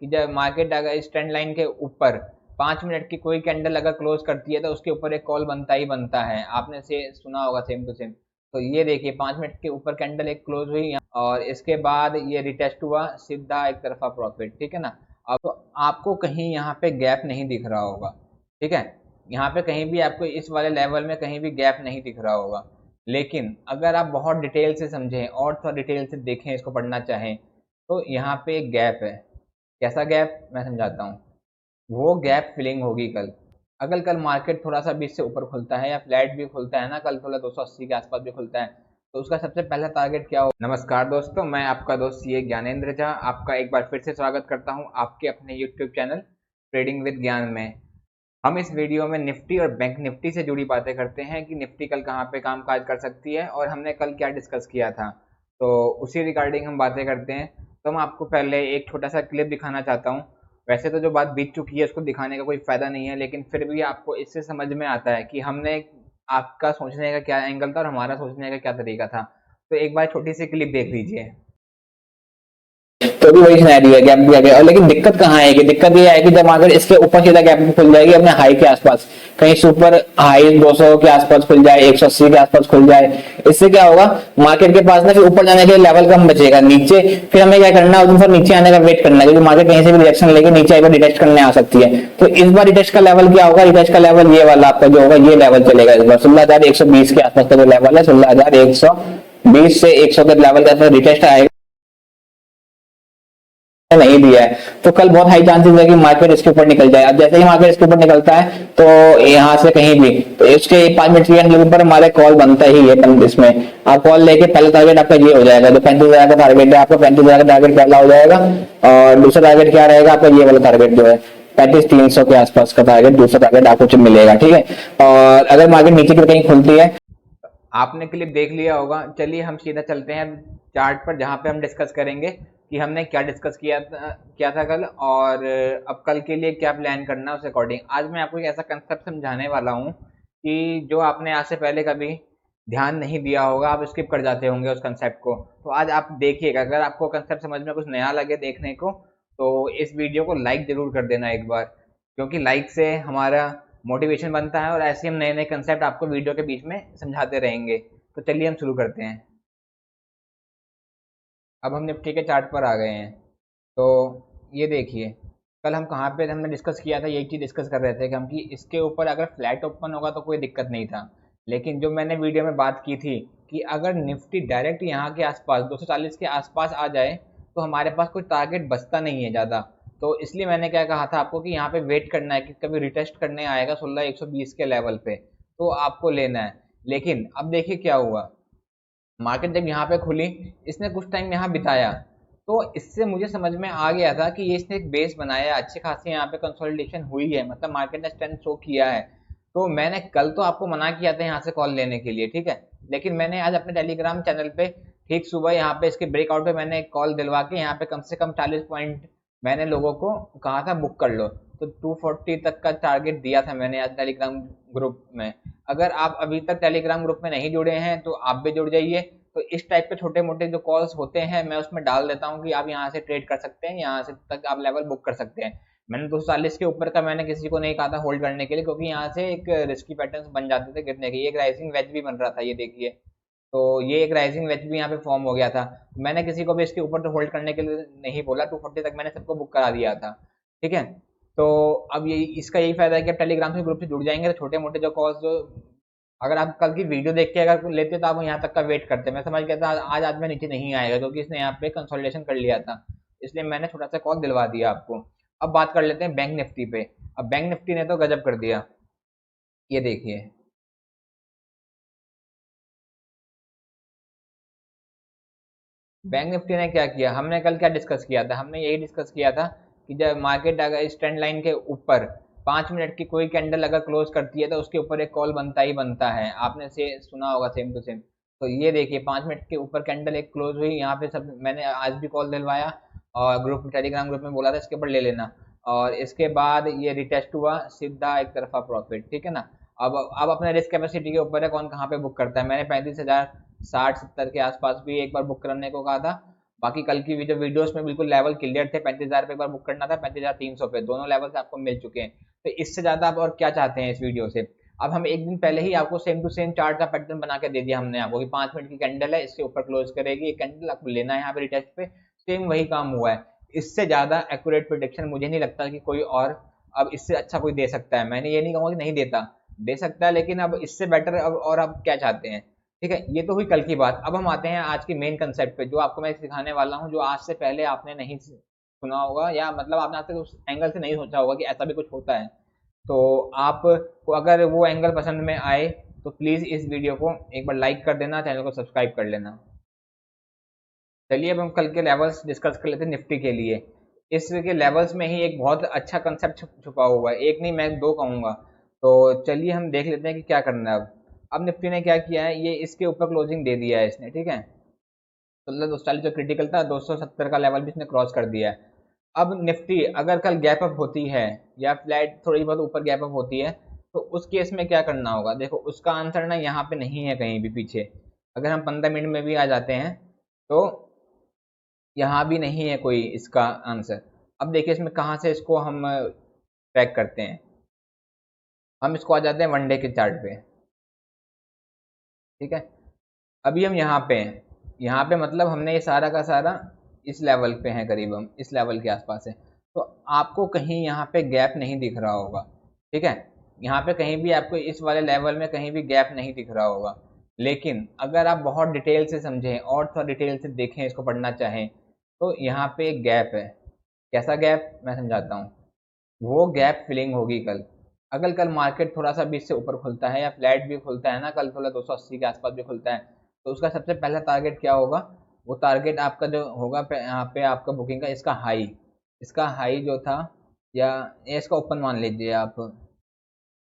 कि जब मार्केट अगर इस ट्रेंड लाइन के ऊपर 5 मिनट की कोई कैंडल अगर क्लोज करती है तो उसके ऊपर एक कॉल बनता ही बनता है। आपने से सुना होगा सेम टू सेम। तो ये देखिए 5 मिनट के ऊपर कैंडल एक क्लोज हुई यहाँ और इसके बाद ये रिटेस्ट हुआ, सीधा एक तरफा प्रॉफिट, ठीक है ना। अब तो आपको कहीं यहाँ पे गैप नहीं दिख रहा होगा, ठीक है। यहाँ पे कहीं भी आपको इस वाले लेवल में कहीं भी गैप नहीं दिख रहा होगा। लेकिन अगर आप बहुत डिटेल से समझें और थोड़ा डिटेल से देखें, इसको पढ़ना चाहें, तो यहाँ पे एक गैप है। कैसा गैप, मैं समझाता हूँ। वो गैप फिलिंग होगी कल। अगर कल मार्केट थोड़ा सा 20 से ऊपर खुलता है या फ्लैट भी खुलता है ना, कल थोड़ा 280 के आसपास भी खुलता है, तो उसका सबसे पहला टारगेट क्या हो। नमस्कार दोस्तों, मैं आपका दोस्त ये ज्ञानेंद्र झा आपका एक बार फिर से स्वागत करता हूँ आपके अपने यूट्यूब चैनल ट्रेडिंग विद ज्ञान में। हम इस वीडियो में निफ्टी और बैंक निफ्टी से जुड़ी बातें करते हैं कि निफ्टी कल कहाँ पे काम काज कर सकती है और हमने कल क्या डिस्कस किया था, तो उसी रिगार्डिंग हम बातें करते हैं। तो मैं आपको पहले एक छोटा सा क्लिप दिखाना चाहता हूँ। वैसे तो जो बात बीत चुकी है उसको दिखाने का कोई फायदा नहीं है, लेकिन फिर भी आपको इससे समझ में आता है कि हमने आपका सोचने का क्या एंगल था और हमारा सोचने का क्या तरीका था। तो एक बार छोटी सी क्लिप देख लीजिए। तो भी वही सिनेरियो है, गैप भी आ गया। और लेकिन दिक्कत कहाँ है कि दिक्कत ये है कि जब अगर इसके ऊपर सीधा गैप खुल जाएगी अपने हाई के आसपास, कहीं सुपर हाई 200 के आसपास खुल जाए, 180 के आसपास खुल जाए, इससे क्या होगा, मार्केट के पास ना फिर ऊपर जाने के लिए लेवल कम बचेगा। नीचे फिर हमें क्या करना है, उस पर नीचे आने का वेट करना है, क्योंकि मार्केट कहीं से भी रिएक्शन लेके नीचे एक बार डिटेक्ट करने आ सकती है। तो इस बार डिटेक्ट का लेवल क्या होगा, डिटेक्ट का लेवल ये वाला आपका जो होगा, ये लेवल चलेगा इस बार 16,120 के आसपास का जो लेवल है, 16,120 से 100 के लेवल का डिटेक्ट आएगा, नहीं दिया है। तो कल बहुत हाई चांसेस है कि मार्केट इसके ऊपर निकल जाए। अब जैसे ही मार्केट इसके ऊपर निकलता है तो यहाँ से कहीं भी तो इसके 5 मिनट के ऊपर हमारे कॉल बनता ही है। इसमें आप कॉल लेके पहला टारगेट आपका ये हो जाएगा, जो 35,000 का टारगेट है आपका, 35,000 का टारगेट पहला हो जाएगा। और दूसरा टारगेट क्या रहेगा आपका, ये वाला टारगेट जो है 35,300 के आसपास का टारगेट, दूसरा टारगेट आपको मिलेगा, ठीक है। और अगर मार्केट नीचे की कहीं खुलती है, आपने क्लिप देख लिया होगा। चलिए हम सीधा चलते हैं चार्ट पर, जहाँ पे हम डिस्कस करेंगे कि हमने क्या डिस्कस किया था कल और अब कल के लिए क्या प्लान करना है उस अकॉर्डिंग। आज मैं आपको एक ऐसा कंसेप्ट समझाने वाला हूँ कि जो आपने आज से पहले कभी ध्यान नहीं दिया होगा, आप स्किप कर जाते होंगे उस कंसेप्ट को। तो आज आप देखिएगा, अगर आपको कंसेप्ट समझ में कुछ नया लगे देखने को, तो इस वीडियो को लाइक जरूर कर देना एक बार, क्योंकि लाइक से हमारा मोटिवेशन बनता है और ऐसे हम नए नए कंसेप्ट आपको वीडियो के बीच में समझाते रहेंगे। तो चलिए हम शुरू करते हैं। अब हम निफ्टी के चार्ट पर आ गए हैं। तो ये देखिए, कल हम कहाँ पे हमने डिस्कस किया था, यही चीज़ डिस्कस कर रहे थे कि हम कि इसके ऊपर अगर फ्लैट ओपन होगा तो कोई दिक्कत नहीं था। लेकिन जो मैंने वीडियो में बात की थी कि अगर निफ्टी डायरेक्ट यहाँ के आसपास 240 के आसपास आ जाए तो हमारे पास कोई टारगेट बचता नहीं है ज़्यादा। तो इसलिए मैंने क्या कहा था आपको कि यहाँ पे वेट करना है कि कभी रिटेस्ट करने आएगा 16,120 के लेवल पे, तो आपको लेना है। लेकिन अब देखिए क्या हुआ, मार्केट जब यहाँ पे खुली, इसने कुछ टाइम यहाँ बिताया, तो इससे मुझे समझ में आ गया था कि ये इसने एक बेस बनाया, अच्छी खासी यहाँ पे कंसोलिडेशन हुई है, मतलब मार्केट ने स्ट्रेंथ शो किया है। तो मैंने कल तो आपको मना किया था यहाँ से कॉल लेने के लिए, ठीक है। लेकिन मैंने आज अपने टेलीग्राम चैनल पे ठीक सुबह यहाँ पे इसके ब्रेकआउट पे मैंने कॉल दिलवा के यहाँ पे कम से कम 40 पॉइंट मैंने लोगों को कहा था बुक कर लो। तो 240 तक का टारगेट दिया था मैंने आज टेलीग्राम ग्रुप में। अगर आप अभी तक टेलीग्राम ग्रुप में नहीं जुड़े हैं तो आप भी जुड़ जाइए। तो इस टाइप के छोटे मोटे जो कॉल्स होते हैं मैं उसमें डाल देता हूँ कि आप यहाँ से ट्रेड कर सकते हैं, यहाँ से तक आप लेवल बुक कर सकते हैं। मैंने 240 के ऊपर का मैंने किसी को नहीं कहा था होल्ड करने के लिए, क्योंकि यहाँ से एक रिस्की पैटर्न्स बन जाते थे गिरने के। एक राइजिंग वेज भी बन रहा था, ये देखिए। तो ये एक राइजिंग वेज भी यहाँ पे फॉर्म हो गया था। मैंने किसी को भी इसके ऊपर तो होल्ड करने के लिए नहीं बोला, 240 तक मैंने सबको बुक करा दिया था, ठीक है। तो अब ये इसका यही फायदा है कि आप टेलीग्राम के ग्रुप से जुड़ जाएंगे तो छोटे मोटे जो कॉल्स जो अगर आप कल की वीडियो देख के अगर लेते तो आप यहाँ तक का वेट करते। मैं समझ गया था आज आदमी नीचे नहीं आएगा, क्योंकि इसने यहाँ पे कंसोलिडेशन कर लिया था, इसलिए मैंने छोटा सा कॉल दिलवा दिया आपको। अब बात कर लेते हैं बैंक निफ्टी पे। अब बैंक निफ्टी ने तो गजब कर दिया, ये देखिए। बैंक निफ्टी ने क्या किया, हमने कल क्या डिस्कस किया था, हमने यही डिस्कस किया था कि जब मार्केट अगर इस ट्रेंड लाइन के ऊपर 5 मिनट की कोई कैंडल अगर क्लोज करती है तो उसके ऊपर एक कॉल बनता ही बनता है। आपने से सुना होगा सेम टू सेम। तो ये देखिए 5 मिनट के ऊपर कैंडल एक क्लोज हुई यहाँ पे, सब मैंने आज भी कॉल दिलवाया और ग्रुप टेलीग्राम ग्रुप में बोला था इसके ऊपर ले लेना। और इसके बाद ये रिटेस्ट हुआ, सीधा एक तरफा प्रॉफिट, ठीक है ना। अब अपने रिस्क कैपेसिटी के ऊपर है कौन कहाँ पे बुक करता है। मैंने 35,000 60-70 के आसपास भी एक बार बुक करने को कहा था, बाकी कल की जो वीडियोस में बिल्कुल लेवल क्लियर थे, 35,000 पे एक बार बुक करना था, 35,300 पे, दोनों लेवल से आपको मिल चुके हैं। तो इससे ज़्यादा आप और क्या चाहते हैं इस वीडियो से। अब हम एक दिन पहले ही आपको सेम टू सेम चार्ट का पैटर्न बना के दे दिया हमने आपको कि 5 मिनट की कैंडल है, इसके ऊपर क्लोज करेगी, ये कैंडल आपको लेना है यहाँ पे रिटेस्ट पे। सेम वही काम हुआ है। इससे ज़्यादा एक्यूरेट प्रोडिक्शन मुझे नहीं लगता कि कोई और अब इससे अच्छा कोई दे सकता है। मैंने ये नहीं कहूँगा कि नहीं देता, दे सकता है, लेकिन अब इससे बेटर अब और आप क्या चाहते हैं। ठीक है, ये तो हुई कल की बात। अब हम आते हैं आज की मेन कंसेप्ट पे, जो आपको मैं सिखाने वाला हूँ, जो आज से पहले आपने नहीं सुना होगा, या मतलब आपने आज तक उस एंगल से नहीं सोचा होगा कि ऐसा भी कुछ होता है। तो आपको अगर वो एंगल पसंद में आए तो प्लीज़ इस वीडियो को एक बार लाइक कर देना, चैनल को सब्सक्राइब कर लेना। चलिए अब हम कल के लेवल्स डिस्कस कर लेते हैं निफ्टी के लिए। इसके लेवल्स में ही एक बहुत अच्छा कंसेप्ट छुपा हुआ है, एक नहीं मैं दो कहूँगा। तो चलिए हम देख लेते हैं कि क्या करना है। अब निफ्टी ने क्या किया है, ये इसके ऊपर क्लोजिंग दे दिया है इसने, ठीक है। 16,240 जो क्रिटिकल था, 270 का लेवल भी इसने क्रॉस कर दिया है। अब निफ्टी अगर कल गैप अप होती है या फ्लैट थोड़ी बहुत ऊपर गैप अप होती है, तो उस केस में क्या करना होगा। देखो उसका आंसर ना यहाँ पे नहीं है कहीं भी पीछे। अगर हम 15 मिनट में भी आ जाते हैं तो यहाँ भी नहीं है कोई इसका आंसर। अब देखिए इसमें कहाँ से इसको हम ट्रैक करते हैं। हम इसको आ जाते हैं वनडे के चार्ट पे, ठीक है। अभी हम यहाँ पे हैं, यहाँ पे मतलब हमने ये सारा का सारा इस लेवल पे है, करीब हम इस लेवल के आसपास है। तो आपको कहीं यहाँ पे गैप नहीं दिख रहा होगा, ठीक है। यहाँ पे कहीं भी आपको इस वाले लेवल में कहीं भी गैप नहीं दिख रहा होगा। लेकिन अगर आप बहुत डिटेल से समझें और थोड़ा डिटेल से देखें, इसको पढ़ना चाहें, तो यहाँ पे एक गैप है। कैसा गैप, मैं समझाता हूँ। वो गैप फिलिंग होगी कल। अगर कल मार्केट थोड़ा सा 20 से ऊपर खुलता है या फ्लैट भी खुलता है ना, कल थोड़ा 280 के आसपास भी खुलता है, तो उसका सबसे पहला टारगेट क्या होगा। वो टारगेट आपका जो होगा यहाँ पे आपका बुकिंग का इसका हाई जो था, या ये इसका ओपन मान लीजिए आप,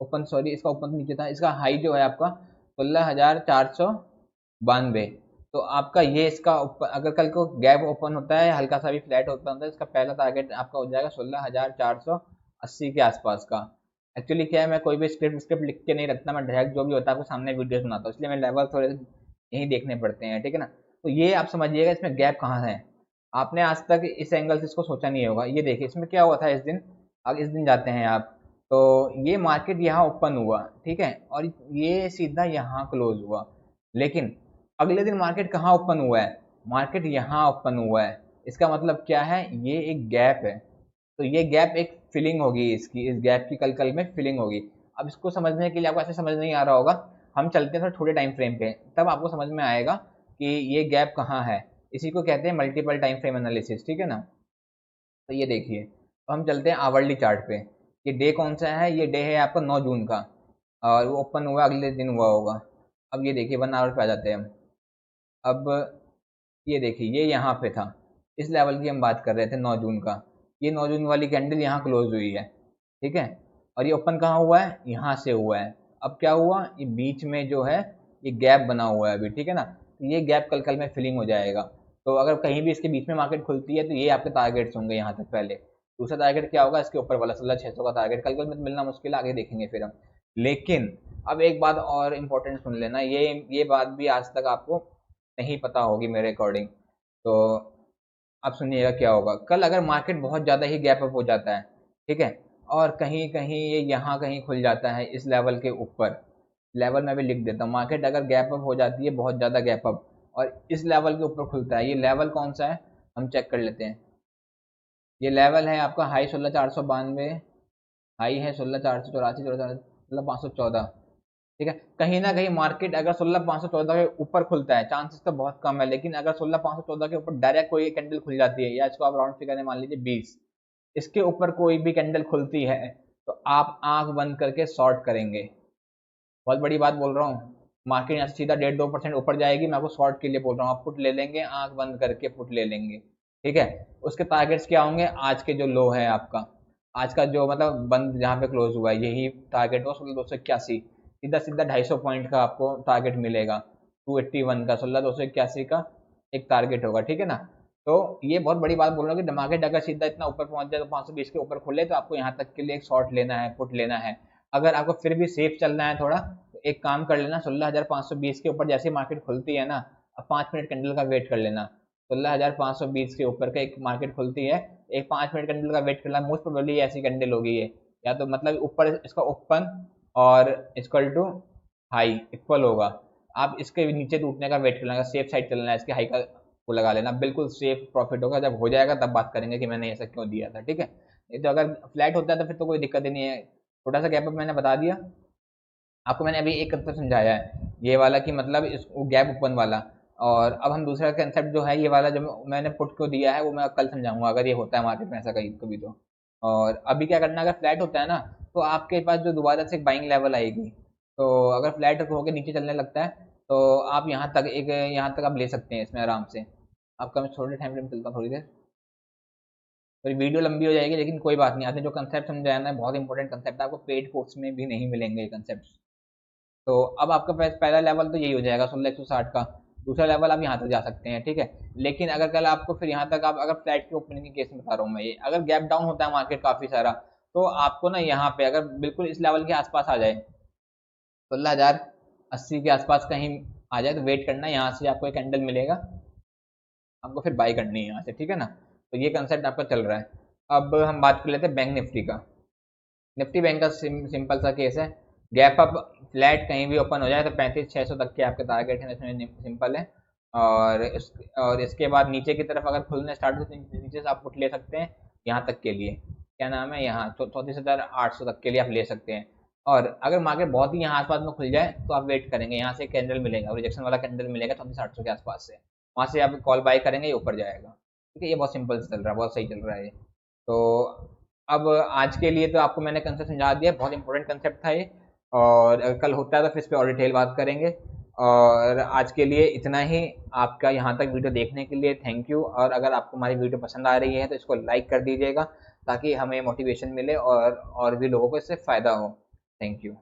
ओपन सॉरी इसका ओपन नीचे था, इसका हाई जो है आपका 16,492। तो आपका ये इसका अगर कल को गैप ओपन होता है, हल्का सा भी फ्लैट ओपन होता है, इसका पहला टारगेट आपका हो जाएगा 16,480 के आसपास का। एक्चुअली क्या है, मैं कोई भी स्क्रिप्ट स्क्रिप्ट लिख के नहीं रखता, मैं डायरेक्ट जो भी होता है आपको सामने वीडियो सुनाता हूँ, इसलिए मैं लेवल थोड़े यही देखने पड़ते हैं, ठीक है ना। तो ये आप समझिएगा इसमें गैप कहाँ है। आपने आज तक इस एंगल से इसको सोचा नहीं होगा। ये देखिए इसमें क्या हुआ था इस दिन। अब इस दिन जाते हैं आप, तो ये मार्केट यहाँ ओपन हुआ, ठीक है, और ये सीधा यहाँ क्लोज हुआ। लेकिन अगले दिन मार्केट कहाँ ओपन हुआ है, मार्केट यहाँ ओपन हुआ है। इसका मतलब क्या है, ये एक गैप है। तो ये गैप एक फिलिंग होगी इसकी, इस गैप की कल कल में फिलिंग होगी। अब इसको समझने के लिए आपको ऐसे समझ नहीं आ रहा होगा, हम चलते हैं थोड़े छोटे टाइम फ्रेम पे, तब आपको समझ में आएगा कि ये गैप कहाँ है। इसी को कहते हैं मल्टीपल टाइम फ्रेम एनालिसिस, ठीक है ना। तो ये देखिए, तो हम चलते हैं आवरली चार्ट पे। ये डे कौन सा है, ये डे है आपका 9 जून का, और वो ओपन हुआ अगले दिन हुआ होगा। अब ये देखिए 1 आवर पे आ जाते हैं हम। अब ये देखिए ये यहाँ पे था, इस लेवल की हम बात कर रहे थे 9 जून का। ये 9 जून वाली कैंडल यहाँ क्लोज हुई है, ठीक है। और ये ओपन कहाँ हुआ है, यहाँ से हुआ है। अब क्या हुआ, ये बीच में जो है ये गैप बना हुआ है अभी, ठीक है ना। तो ये गैप कल कल में फिलिंग हो जाएगा। तो अगर कहीं भी इसके बीच में मार्केट खुलती है तो ये आपके टारगेट्स होंगे यहाँ तक पहले। दूसरा टारगेट क्या होगा, इसके ऊपर वाला 16,600 का टारगेट कल कल में मिलना मुश्किल है, आगे देखेंगे फिर हम। लेकिन अब एक बात और इम्पोर्टेंट सुन लेना, ये बात भी आज तक आपको नहीं पता होगी मेरे अकॉर्डिंग। तो आप सुनिएगा क्या होगा कल, अगर मार्केट बहुत ज़्यादा ही गैप अप हो जाता है, ठीक है, और कहीं कहीं ये यहाँ कहीं खुल जाता है इस लेवल के ऊपर। लेवल मैं भी लिख देता हूँ, मार्केट अगर गैप अप हो जाती है बहुत ज़्यादा गैप अप और इस लेवल के ऊपर खुलता है, ये लेवल कौन सा है हम चेक कर लेते हैं। ये लेवल है आपका हाई 16,492, हाई है 16,484, 16,514, ठीक है। कहीं ना कहीं मार्केट अगर 16,514 के ऊपर खुलता है, चांसेस तो बहुत कम है, लेकिन अगर 16,514 के ऊपर डायरेक्ट कोई कैंडल खुल जाती है, या इसको आप राउंड फिगर में मान लीजिए 20, इसके ऊपर कोई भी कैंडल खुलती है, तो आप आंख बंद करके शॉर्ट करेंगे। बहुत बड़ी बात बोल रहा हूँ, मार्केट यहाँ से सीधा 1.5-2% ऊपर जाएगी, मैं आपको शॉर्ट के लिए बोल रहा हूँ, आप पुट ले लेंगे, आंख बंद करके पुट ले लेंगे, ठीक है। उसके टारगेट्स क्या होंगे, आज के जो लो है आपका, आज का जो मतलब बंद जहाँ पे क्लोज हुआ है, यही टारगेट हो 16,281, सीधा सीधा 250 पॉइंट का आपको टारगेट मिलेगा। 281 का 16,281 का एक टारगेट होगा, ठीक है ना। तो ये बहुत बड़ी बात बोल रहा हूँ कि मार्केट अगर सीधा इतना ऊपर पहुंच जाए तो 520 के ऊपर खुले, तो आपको यहाँ तक के लिए एक शॉर्ट लेना है, पुट लेना है। अगर आपको फिर भी सेफ चलना है थोड़ा, तो एक काम कर लेना, 16,520 के ऊपर जैसे मार्केट खुलती है ना, अब 5 मिनट कैंडल का वेट कर लेना। 16,520 के ऊपर का एक मार्केट खुलती है, एक 5 मिनट कैंडल का वेट करना, मोस्ट प्रोबेबली ऐसी कैंडल होगी ये, या तो मतलब ऊपर इसका ओपन और इक्वल टू हाई इक्वल होगा, आप इसके नीचे टूटने का वेट करना, सेफ साइड चलना है, इसके हाई का वो लगा लेना, बिल्कुल सेफ प्रॉफिट होगा। जब हो जाएगा तब बात करेंगे कि मैंने ऐसा क्यों दिया था, ठीक है। नहीं तो अगर फ्लैट होता है तो फिर तो कोई दिक्कत ही नहीं है। छोटा सा गैप अप मैंने बता दिया आपको, मैंने अभी एक कंसेप्ट समझाया है ये वाला कि मतलब इस गैप ओपन वाला। और अब हम दूसरा कंसेप्ट जो है ये वाला जो मैंने पुट को दिया है वो मैं कल समझाऊंगा, अगर ये होता है मार्केट में ऐसा कहीं कभी तो। और अभी क्या करना, अगर फ्लैट होता है ना तो आपके पास जो दोबारा से एक बाइंग लेवल आएगी, तो अगर फ्लैट होकर नीचे चलने लगता है तो आप यहाँ तक आप ले सकते हैं इसमें आराम से। आपका मैं थोड़े टाइम फ्रेम चलता हूँ थोड़ी देर, तो वीडियो लंबी हो जाएगी, लेकिन कोई बात नहीं, आपने जो कंसेप्ट समझाया ना बहुत इंपॉर्टेंट कंसेप्ट है, आपको पेड कोर्स में भी नहीं मिलेंगे ये कंसेप्ट। तो अब आपका पहला लेवल तो यही हो जाएगा 16,160 का, दूसरा लेवल आप यहाँ तक जा सकते हैं, ठीक है। लेकिन अगर कल आपको फिर यहाँ तक, आप अगर फ्लैट के ओपनिंग के केस में बता रहा हूँ मैं, ये अगर गैप डाउन होता है मार्केट काफी सारा, तो आपको ना यहाँ पे अगर बिल्कुल इस लेवल के आसपास आ जाए, 16,080 के आसपास कहीं आ जाए, तो वेट करना, यहाँ से आपको एक कैंडल मिलेगा, आपको फिर बाई करनी है यहाँ से, ठीक है ना। तो ये कंसेप्ट आपका चल रहा है। अब हम बात कर लेते हैं बैंक निफ्टी का। निफ्टी बैंक का सिंपल सा केस है, गैप अप फ्लैट कहीं भी ओपन हो जाए तो 35,600 तक के आपके टारगेट हैं, इसमें सिंपल है। और और इसके बाद नीचे की तरफ अगर खुलने स्टार्ट हो तो नीचे से आप पुट ले सकते हैं यहाँ तक के लिए, क्या नाम है, यहाँ 34,800 तक के लिए आप ले सकते हैं। और अगर मार्केट बहुत ही यहाँ आसपास में खुल जाए तो आप वेट करेंगे, यहाँ से कैंडल मिलेगा, रिजेक्शन वाला कैंडल मिलेगा 34,800 के आसपास से, वहाँ से आप कॉल बाय करेंगे, ये ऊपर जाएगा, ठीक है। ये बहुत सिंपल से चल रहा है, बहुत सही चल रहा है ये। तो अब आज के लिए तो आपको मैंने कंसेप्ट समझा दिया, बहुत इंपॉर्टेंट कंसेप्ट था ये, और अगर कल होता है तो फिर इस पर और डिटेल बात करेंगे। और आज के लिए इतना ही, आपका यहाँ तक वीडियो देखने के लिए थैंक यू। और अगर आपको हमारी वीडियो पसंद आ रही है तो इसको लाइक कर दीजिएगा, ताकि हमें मोटिवेशन मिले और भी लोगों को इससे फ़ायदा हो। Thank you.